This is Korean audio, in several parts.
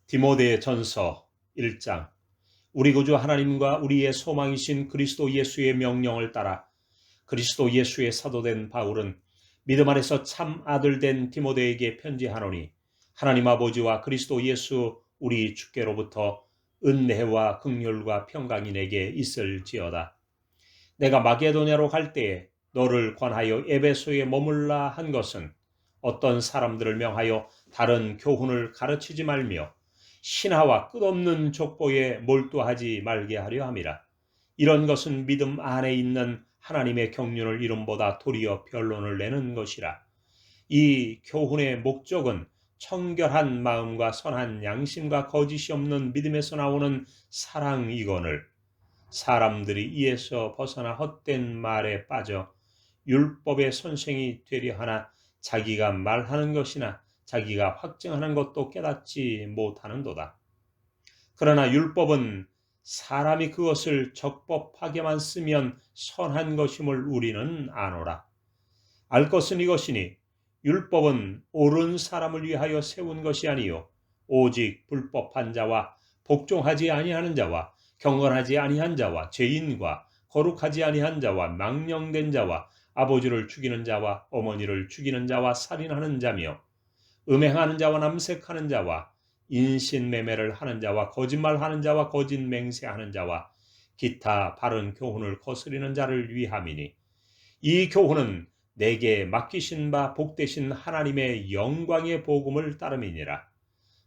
디모데전서 1장. 우리 구주 하나님과 우리의 소망이신 그리스도 예수의 명령을 따라 그리스도 예수의 사도된 바울은 믿음 안에서 참 아들 된 디모데에게 편지하노니, 하나님 아버지와 그리스도 예수 우리 주께로부터 은혜와 긍휼과 평강이 내게 있을지어다. 내가 마게도냐로 갈 때에 너를 권하여 에베소에 머물라 한 것은 어떤 사람들을 명하여 다른 교훈을 가르치지 말며 신하와 끝없는 족보에 몰두하지 말게 하려 함이라. 이런 것은 믿음 안에 있는 하나님의 경륜을 이름보다 도리어 변론을 내는 것이라. 이 교훈의 목적은 청결한 마음과 선한 양심과 거짓이 없는 믿음에서 나오는 사랑이거늘, 사람들이 이에서 벗어나 헛된 말에 빠져 율법의 선생이 되려 하나 자기가 말하는 것이나 자기가 확증하는 것도 깨닫지 못하는도다. 그러나 율법은 사람이 그것을 적법하게만 쓰면 선한 것임을 우리는 아노라. 알 것은 이것이니 율법은 옳은 사람을 위하여 세운 것이 아니요 오직 불법한 자와 복종하지 아니하는 자와 경건하지 아니한 자와 죄인과 거룩하지 아니한 자와 망령된 자와 아버지를 죽이는 자와 어머니를 죽이는 자와 살인하는 자며 음행하는 자와 남색하는 자와 인신매매를 하는 자와 거짓말하는 자와 거짓 맹세하는 자와 기타 바른 교훈을 거스리는 자를 위함이니, 이 교훈은 내게 맡기신 바 복되신 하나님의 영광의 복음을 따름이니라.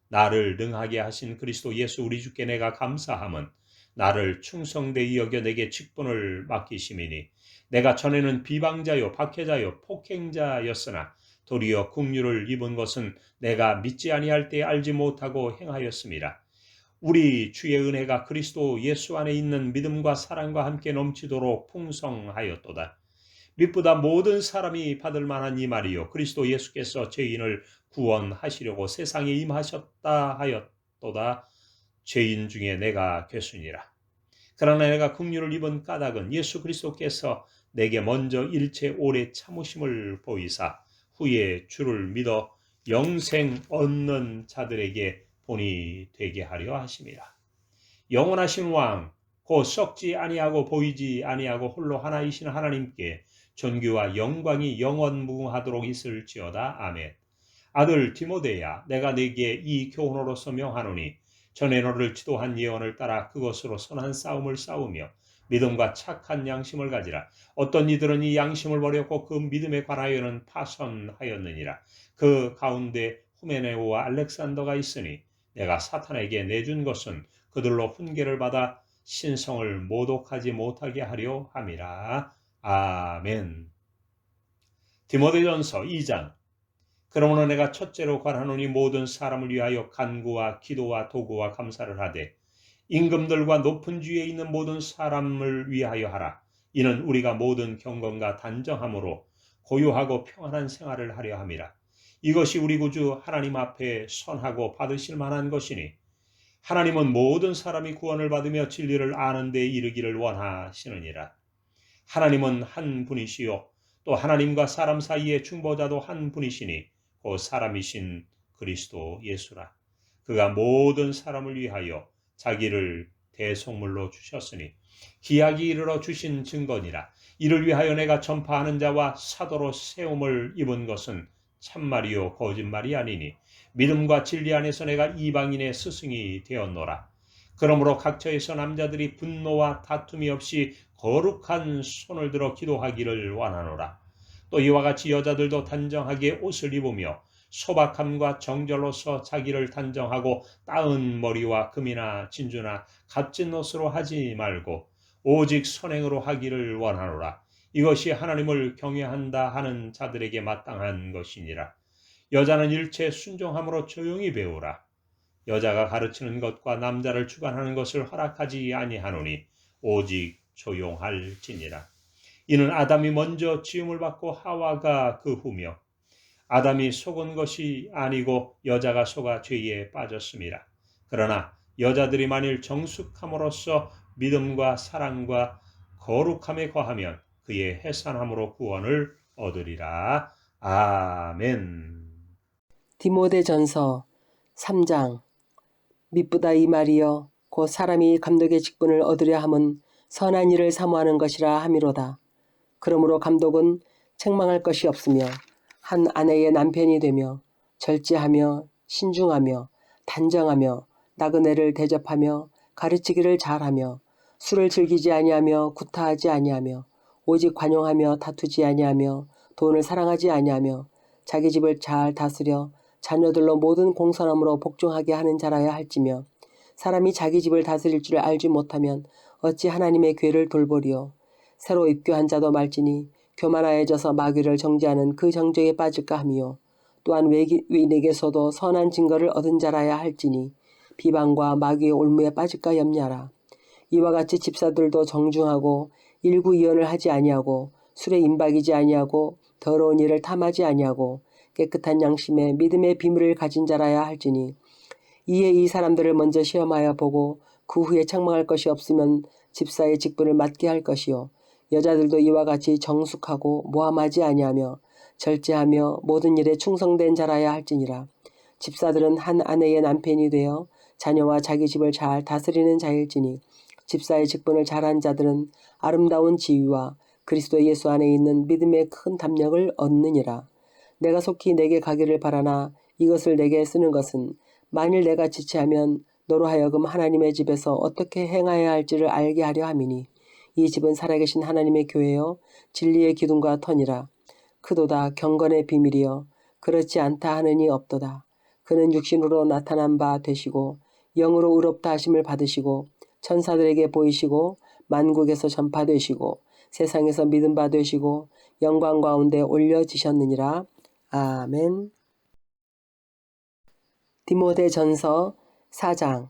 나를 능하게 하신 그리스도 예수 우리 주께 내가 감사함은 나를 충성되이 여겨 내게 직분을 맡기심이니, 내가 전에는 비방자요 박해자요 폭행자였으나 도리어 긍휼을 입은 것은 내가 믿지 아니할 때 알지 못하고 행하였음이라. 우리 주의 은혜가 그리스도 예수 안에 있는 믿음과 사랑과 함께 넘치도록 풍성하였도다. 믿보다 모든 사람이 받을 만한 이 말이요 그리스도 예수께서 죄인을 구원하시려고 세상에 임하셨다 하였도다. 죄인 중에 내가 괴순이라. 그러나 내가 긍휼을 입은 까닭은 예수 그리스도께서 내게 먼저 일체 오래 참으심을 보이사 후에 주를 믿어 영생 얻는 자들에게 본이 되게 하려 하심이라. 영원하신 왕 곧 썩지 아니하고 보이지 아니하고 홀로 하나이신 하나님께 존귀와 영광이 영원무궁하도록 있을지어다. 아멘. 아들 디모데야, 내가 네게 이 교훈으로서 명하노니, 전에 너를 지도한 예언을 따라 그것으로 선한 싸움을 싸우며 믿음과 착한 양심을 가지라. 어떤 이들은 이 양심을 버렸고 그 믿음에 관하여는 파선하였느니라. 그 가운데 후메네오와 알렉산더가 있으니 내가 사탄에게 내준 것은 그들로 훈계를 받아 신성을 모독하지 못하게 하려 함이라. 아멘. 디모데전서 2장. 그러므로 내가 첫째로 관하노니 모든 사람을 위하여 간구와 기도와 도구와 감사를 하되 임금들과 높은 주위에 있는 모든 사람을 위하여 하라. 이는 우리가 모든 경건과 단정함으로 고요하고 평안한 생활을 하려 함이라. 이것이 우리 구주 하나님 앞에 선하고 받으실 만한 것이니, 하나님은 모든 사람이 구원을 받으며 진리를 아는 데 이르기를 원하시느니라. 하나님은 한 분이시요 또 하나님과 사람 사이의 중보자도 한 분이시니 그 사람이신 그리스도 예수라. 그가 모든 사람을 위하여 자기를 대속물로 주셨으니 기약이 이르러 주신 증거니라. 이를 위하여 내가 전파하는 자와 사도로 세움을 입은 것은 참말이요 거짓말이 아니니 믿음과 진리 안에서 내가 이방인의 스승이 되었노라. 그러므로 각처에서 남자들이 분노와 다툼이 없이 거룩한 손을 들어 기도하기를 원하노라. 또 이와 같이 여자들도 단정하게 옷을 입으며 소박함과 정절로서 자기를 단정하고 따은 머리와 금이나 진주나 값진 옷으로 하지 말고 오직 선행으로 하기를 원하노라. 이것이 하나님을 경외한다 하는 자들에게 마땅한 것이니라. 여자는 일체 순종함으로 조용히 배우라. 여자가 가르치는 것과 남자를 주관하는 것을 허락하지 아니하노니 오직 조용할지니라. 이는 아담이 먼저 지음을 받고 하와가 그 후며 아담이 속은 것이 아니고 여자가 속아 죄에 빠졌음이라. 그러나 여자들이 만일 정숙함으로써 믿음과 사랑과 거룩함에 거하면 그의 해산함으로 구원을 얻으리라. 아멘. 디모데전서 3장. 미쁘다 이 말이여 곧 사람이 감독의 직분을 얻으려 함은 선한 일을 사모하는 것이라 함이로다. 그러므로 감독은 책망할 것이 없으며 한 아내의 남편이 되며 절제하며 신중하며 단정하며 나그네를 대접하며 가르치기를 잘하며 술을 즐기지 아니하며 구타하지 아니하며 오직 관용하며 다투지 아니하며 돈을 사랑하지 아니하며 자기 집을 잘 다스려 자녀들로 모든 공손함으로 복종하게 하는 자라야 할지며 사람이 자기 집을 다스릴 줄 알지 못하면 어찌 하나님의 궤를 돌보리요. 새로 입교한 자도 말지니 교만하여져서 마귀를 정죄하는 그 정죄에 빠질까 하미요. 또한 외인에게서도 선한 증거를 얻은 자라야 할지니 비방과 마귀의 올무에 빠질까 염려하라. 이와 같이 집사들도 정중하고 일구이언을 하지 아니하고 술에 임박이지 아니하고 더러운 일을 탐하지 아니하고 깨끗한 양심에 믿음의 비밀을 가진 자라야 할지니 이에 이 사람들을 먼저 시험하여 보고 그 후에 책망할 것이 없으면 집사의 직분을 맡게 할 것이요. 여자들도 이와 같이 정숙하고 모함하지 아니하며 절제하며 모든 일에 충성된 자라야 할지니라. 집사들은 한 아내의 남편이 되어 자녀와 자기 집을 잘 다스리는 자일지니 집사의 직분을 잘한 자들은 아름다운 지위와 그리스도 예수 안에 있는 믿음의 큰 담력을 얻느니라. 내가 속히 내게 가기를 바라나 이것을 내게 쓰는 것은 만일 내가 지체하면 너로 하여금 하나님의 집에서 어떻게 행하여야 할지를 알게 하려 함이니 이 집은 살아계신 하나님의 교회요 진리의 기둥과 터니라. 크도다 경건의 비밀이여 그렇지 않다 하느니 없도다. 그는 육신으로 나타난 바 되시고 영으로 의롭다 하심을 받으시고 천사들에게 보이시고 만국에서 전파되시고 세상에서 믿음 바 되시고 영광 가운데 올려지셨느니라. 아멘. 디모데전서 4장.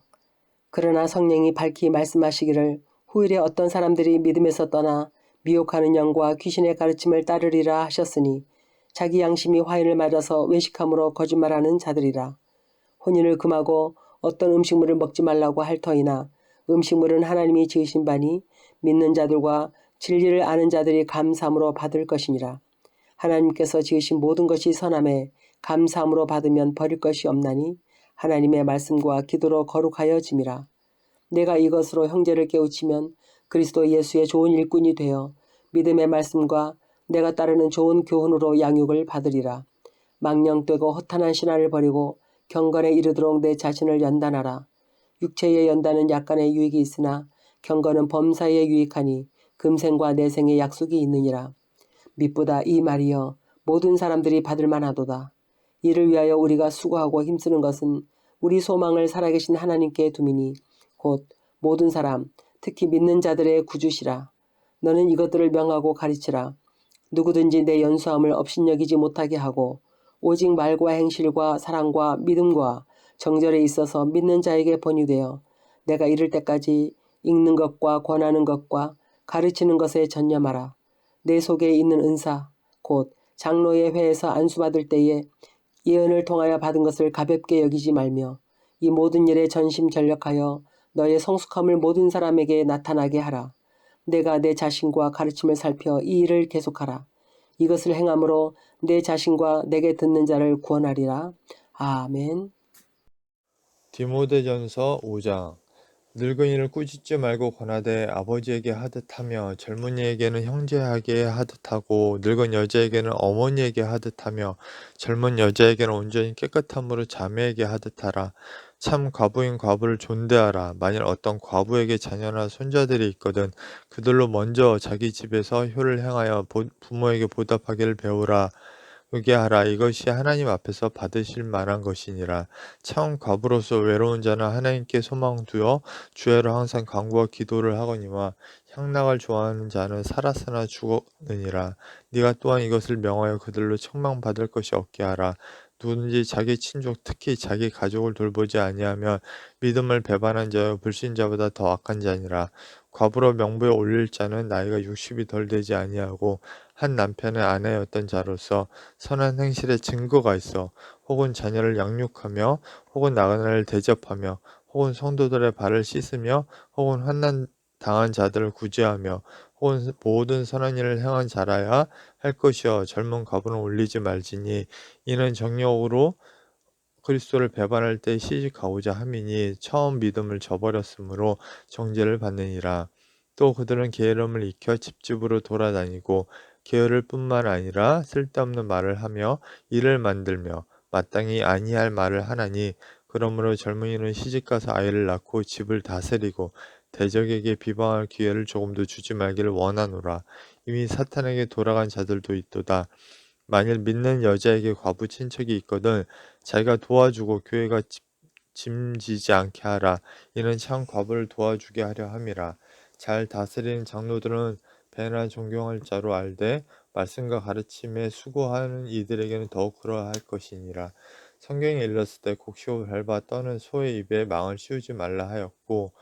그러나 성령이 밝히 말씀하시기를 후일에 어떤 사람들이 믿음에서 떠나 미혹하는 영과 귀신의 가르침을 따르리라 하셨으니 자기 양심이 화인을 맞아서 외식함으로 거짓말하는 자들이라. 혼인을 금하고 어떤 음식물을 먹지 말라고 할 터이나 음식물은 하나님이 지으신 바니 믿는 자들과 진리를 아는 자들이 감사함으로 받을 것이니라. 하나님께서 지으신 모든 것이 선함에 감사함으로 받으면 버릴 것이 없나니 하나님의 말씀과 기도로 거룩하여짐이라. 내가 이것으로 형제를 깨우치면 그리스도 예수의 좋은 일꾼이 되어 믿음의 말씀과 내가 따르는 좋은 교훈으로 양육을 받으리라. 망령되고 허탄한 신화를 버리고 경건에 이르도록 내 자신을 연단하라. 육체의 연단은 약간의 유익이 있으나 경건은 범사에 유익하니 금생과 내생의 약속이 있느니라. 미쁘다 이 말이여 모든 사람들이 받을 만하도다. 이를 위하여 우리가 수고하고 힘쓰는 것은 우리 소망을 살아계신 하나님께 두미니 곧 모든 사람 특히 믿는 자들의 구주시라. 너는 이것들을 명하고 가르치라. 누구든지 내 연수함을 업신여기지 못하게 하고 오직 말과 행실과 사랑과 믿음과 정절에 있어서 믿는 자에게 번유되어 내가 이를 때까지 읽는 것과 권하는 것과 가르치는 것에 전념하라. 내 속에 있는 은사 곧 장로의 회에서 안수받을 때에 예언을 통하여 받은 것을 가볍게 여기지 말며 이 모든 일에 전심전력하여 너의 성숙함을 모든 사람에게 나타나게 하라. 내가 내 자신과 가르침을 살펴 이 일을 계속하라. 이것을 행함으로 내 자신과 내게 듣는 자를 구원하리라. 아멘. 디모데전서 5장. 늙은이를 꾸짖지 말고 권하되 아버지에게 하듯하며 젊은이에게는 형제에게 하듯하고 늙은 여자에게는 어머니에게 하듯하며 젊은 여자에게는 온전히 깨끗함으로 자매에게 하듯하라. 참 과부인 과부를 존대하라. 만일 어떤 과부에게 자녀나 손자들이 있거든 그들로 먼저 자기 집에서 효를 행하여 부모에게 보답하기를 배우라. 의계하라. 이것이 하나님 앞에서 받으실 만한 것이니라. 참 과부로서 외로운 자는 하나님께 소망 두어 주야로 항상 간구와 기도를 하거니와 향락을 좋아하는 자는 살았으나 죽었느니라. 네가 또한 이것을 명하여 그들로 책망받을 것이 없게 하라. 누구든지 자기 친족 특히 자기 가족을 돌보지 아니하면 믿음을 배반한 자여 불신자보다 더 악한 자니라. 과부로 명부에 올릴 자는 나이가 60이 덜 되지 아니하고 한 남편의 아내였던 자로서 선한 행실에 증거가 있어 혹은 자녀를 양육하며 혹은 나그네를 대접하며 혹은 성도들의 발을 씻으며 혹은 환난 당한 자들을 구제하며 혹은 모든 선한 일을 행한 자라야 할 것이여 젊은 과부는 올리지 말지니 이는 정욕으로 그리스도를 배반할 때 시집가고자 함이니 처음 믿음을 저버렸으므로 정죄를 받느니라. 또 그들은 게으름을 익혀 집집으로 돌아다니고 게으를 뿐만 아니라 쓸데없는 말을 하며 일을 만들며 마땅히 아니할 말을 하나니 그러므로 젊은이는 시집가서 아이를 낳고 집을 다스리고 대적에게 비방할 기회를 조금도 주지 말기를 원하노라. 이미 사탄에게 돌아간 자들도 있도다. 만일 믿는 여자에게 과부 친척이 있거든 자기가 도와주고 교회가 짐지지 않게 하라. 이는 참 과부를 도와주게 하려 함이라. 잘 다스리는 장로들은 배나 존경할 자로 알되 말씀과 가르침에 수고하는 이들에게는 더욱 그러할 것이니라. 성경에 일렀을 때 곡식을 밟아 떠는 소의 입에 망을 씌우지 말라 하였고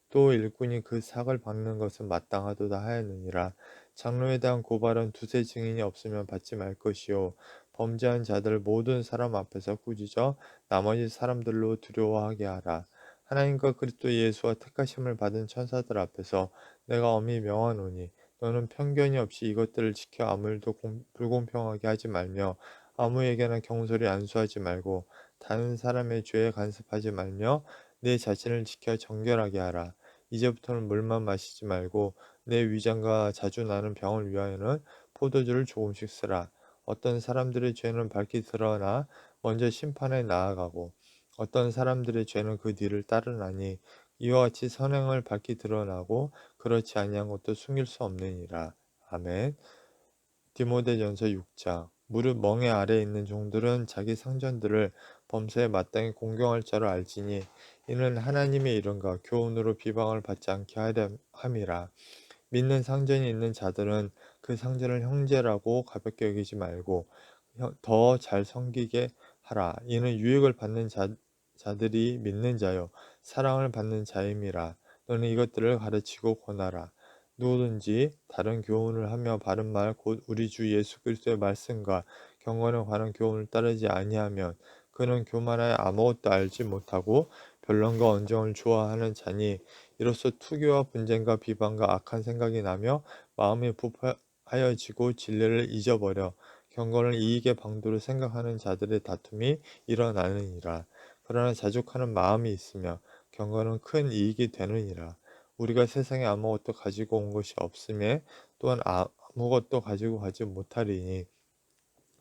또 일꾼이 그 삭을 박는 것은 마땅하도다 하였느니라. 장로에 대한 고발은 두세 증인이 없으면 받지 말 것이요 범죄한 자들 모든 사람 앞에서 꾸짖어 나머지 사람들로 두려워하게 하라. 하나님과 그리스도 예수와 택하심을 받은 천사들 앞에서 내가 엄히 명하노니 너는 편견이 없이 이것들을 지켜 아무 일도 불공평하게 하지 말며 아무에게나 경솔히 안수하지 말고 다른 사람의 죄에 간섭하지 말며 내 자신을 지켜 정결하게 하라. 이제부터는 물만 마시지 말고 내 위장과 자주 나는 병을 위하여는 포도주를 조금씩 쓰라. 어떤 사람들의 죄는 밝히 드러나 먼저 심판에 나아가고 어떤 사람들의 죄는 그 뒤를 따르나니 이와 같이 선행을 밝히 드러나고 그렇지 아니한 것도 숨길 수 없느니라. 아멘. 디모데전서 6장. 무릇 멍에 아래에 있는 종들은 자기 상전들을 범사에 마땅히 공경할 자로 알지니 이는 하나님의 이름과 교훈으로 비방을 받지 않게 하려 함이라. 믿는 상전이 있는 자들은 그 상전을 형제라고 가볍게 여기지 말고 더 잘 섬기게 하라. 이는 유익을 받는 자들이 믿는 자요 사랑을 받는 자임이라. 너는 이것들을 가르치고 권하라. 누구든지 다른 교훈을 하며 바른 말 곧 우리 주 예수 그리스도의 말씀과 경건에 관한 교훈을 따르지 아니하면 그는 교만하여 아무것도 알지 못하고 변론과 언정을 좋아하는 자니 이로써 투교와 분쟁과 비방과 악한 생각이 나며 마음이 부패하여지고 진리를 잊어버려 경건을 이익의 방도로 생각하는 자들의 다툼이 일어나느니라. 그러나 자족하는 마음이 있으며 경건은 큰 이익이 되느니라. 우리가 세상에 아무것도 가지고 온 것이 없음에 또한 아무것도 가지고 가지 못하리니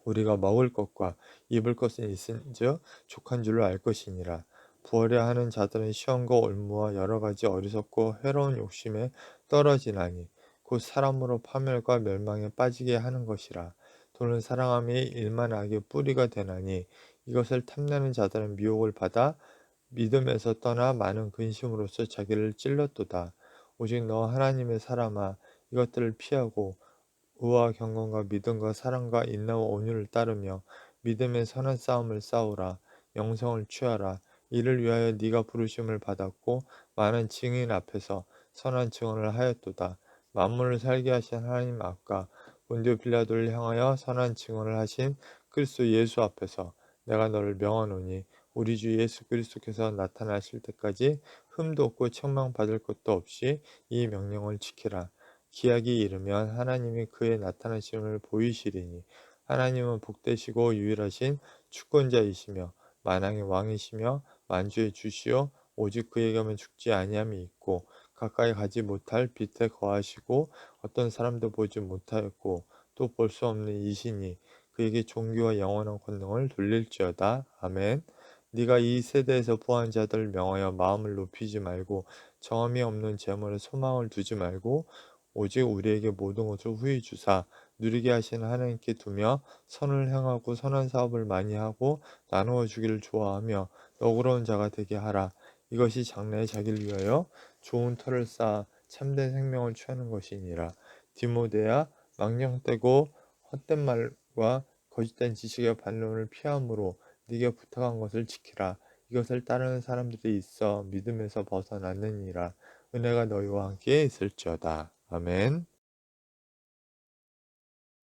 우리가 먹을 것과 입을 것은 있은즉 족한 줄로 알 것이니라. 부하려 하는 자들은 시험과 올무와 여러 가지 어리석고 해로운 욕심에 떨어지나니 곧 사람으로 파멸과 멸망에 빠지게 하는 것이라. 돈을 사랑함이 일만 악의 뿌리가 되나니 이것을 탐내는 자들은 미혹을 받아 믿음에서 떠나 많은 근심으로써 자기를 찔렀도다. 오직 너 하나님의 사람아 이것들을 피하고 의와 경건과 믿음과 사랑과 인내와 온유를 따르며 믿음의 선한 싸움을 싸우라. 영성을 취하라. 이를 위하여 네가 부르심을 받았고 많은 증인 앞에서 선한 증언을 하였도다. 만물을 살게 하신 하나님 앞과 본디오 빌라도를 향하여 선한 증언을 하신 그리스도 예수 앞에서 내가 너를 명하노니 우리 주 예수 그리스도께서 나타나실 때까지 흠도 없고 책망받을 것도 없이 이 명령을 지키라. 기약이 이르면 하나님이 그의 나타나심을 보이시리니 하나님은 복되시고 유일하신 주권자이시며 만왕의 왕이시며 만주의 주시오 오직 그에게만 죽지 아니함이 있고 가까이 가지 못할 빛에 거하시고 어떤 사람도 보지 못하였고 또 볼 수 없는 이시니 그에게 종교와 영원한 권능을 돌릴지어다. 아멘. 네가 이 세대에서 부한 자들 명하여 마음을 높이지 말고 정함이 없는 재물에 소망을 두지 말고 오직 우리에게 모든 것을 후히 주사 누리게 하시는 하나님께 두며 선을 행하고 선한 사업을 많이 하고 나누어 주기를 좋아하며 너그러운 자가 되게 하라. 이것이 장래에 자기를 위하여 좋은 터를 쌓아 참된 생명을 취하는 것이니라. 디모데야 망령되고 헛된 말과 거짓된 지식의 반론을 피함으로 네게 부탁한 것을 지키라. 이것을 따르는 사람들이 있어 믿음에서 벗어났느니라. 은혜가 너희와 함께 있을지어다. 아멘.